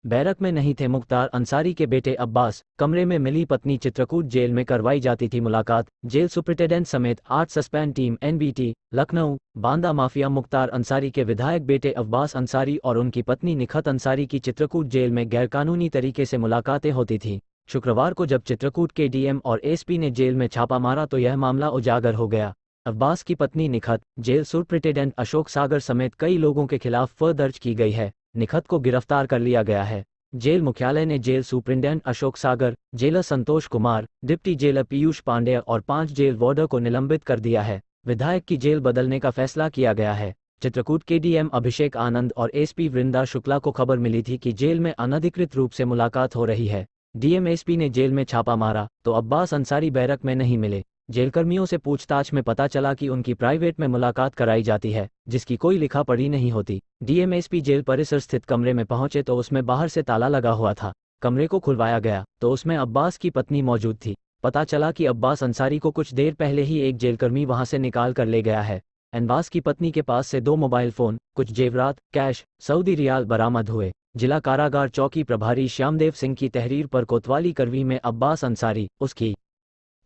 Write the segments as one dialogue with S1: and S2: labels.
S1: Barrack में नहीं थे मुख्तार अंसारी के बेटे अब्बास, कमरे में मिली पत्नी। चित्रकूट जेल में करवाई जाती थी मुलाकात। जेल सुपरिटेंडेंट समेत 8 suspend team NBT, Lucknow. Banda mafia Mukhtar Ansari के विधायक बेटे अब्बास अंसारी और उनकी पत्नी निखत अंसारी की चित्रकूट जेल में गैरकानूनी तरीके से मुलाकातें होती थीं। शुक्रवार को जब चित्रकूट के डीएम और एसपी ने जेल में छापा मारा तो यह मामला उजागर हो गया। अब्बास की पत्नी निखत, जेल सुपरिटेंडेंट अशोक सागर समेत कई लोगों के खिलाफ एफआईआर दर्ज की गई है। निखत को गिरफ्तार कर लिया गया है। जेल मुख्यालय ने जेल सुपरिटेंडेंट अशोक सागर, jailer Santosh Kumar, deputy jailer Piyush Pandey और 5 जेल वार्डर को निलंबित कर दिया है। विधायक की जेल बदलने का फैसला किया गया है। चित्रकूट के डीएम अभिषेक आनंद और एसपी वृंदा शुक्ला को खबर मिली थी कि जेल में अनधिकृत रूप से मुलाकात हो रही है। डीएम एसपी ने जेल में छापा मारा तो अब्बास अंसारी बैरक में नहीं मिले। जेलकर्मियों से पूछताछ में पता चला कि उनकी प्राइवेट में मुलाकात कराई जाती है, जिसकी कोई लिखा पढ़ी नहीं होती। डीएम एसपी जेल परिसर स्थित कमरे में पहुंचे तो उसमें बाहर से ताला लगा हुआ था। कमरे को खुलवाया गया तो उसमें अब्बास की पत्नी मौजूद थी। पता चला कि अब्बास अंसारी को कुछ देर पहले ही एक जेलकर्मी वहां से निकाल कर ले गया है। अब्बास की पत्नी के पास से 2 मोबाइल फोन, कुछ जेवरात, कैश, सऊदी रियाल बरामद हुए। जिला कारागार चौकी प्रभारी श्यामदेव सिंह की तहरीर पर कोतवाली करवी में अब्बास अंसारी, उसकी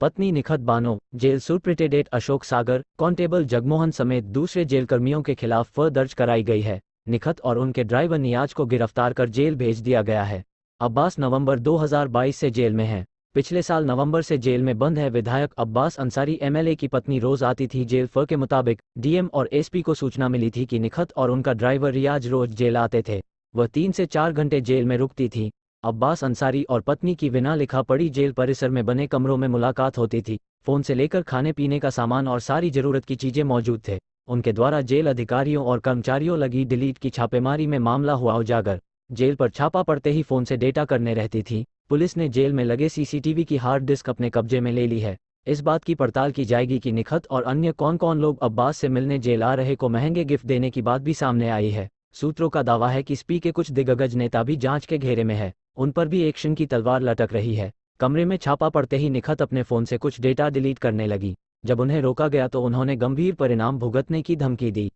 S1: पत्नी निखत बानो, जेल सुपरिटेंडेंट अशोक सागर, कांस्टेबल जगमोहन समेत दूसरे जेलकर्मियों के खिलाफ एफआईआर दर्ज कराई गई है। निखत और उनके ड्राइवर नियाज को गिरफ्तार कर जेल भेज दिया गया है। अब्बास नवंबर 2022 से जेल में है। पिछले साल नवंबर से जेल में बंद है। विधायक अब्बास अंसारी एमएलए की पत्नी रोज आती थी जेल। एफआईआर के मुताबिक डीएम और एसपी को सूचना मिली थी कि निखत और उनका ड्राइवर रियाज रोज जेल आते थे। वह 3 से 4 घंटे जेल में रुकती थी। अब्बास अंसारी और पत्नी की बिना लिखा पढ़ी जेल परिसर में बने कमरों में मुलाकात होती थी। फोन से लेकर खाने पीने का सामान और सारी जरूरत की चीजें मौजूद थे। उनके द्वारा जेल अधिकारियों और कर्मचारियों लगी डिलीट की छापेमारी में मामला हुआ उजागर। जेल पर छापा पड़ते ही फोन से डेटा करने रहती थी। पुलिस ने जेल में लगे सीसीटीवी की हार्ड डिस्क अपने कब्जे में ले ली है। इस बात की पड़ताल की जाएगी कि निखत और अन्य कौन कौन लोग अब्बास से मिलने जेल आ रहे को महंगे गिफ्ट देने की बात भी सामने आई है। सूत्रों का दावा है कि एसपी के कुछ दिग्गज नेता भी जांच के घेरे में है। उन पर भी एक्शन की तलवार लटक रही है। कमरे में छापा पड़ते ही निखत अपने फोन से कुछ डेटा डिलीट करने लगी। जब उन्हें रोका गया तो उन्होंने गंभीर परिणाम भुगतने की धमकी दी।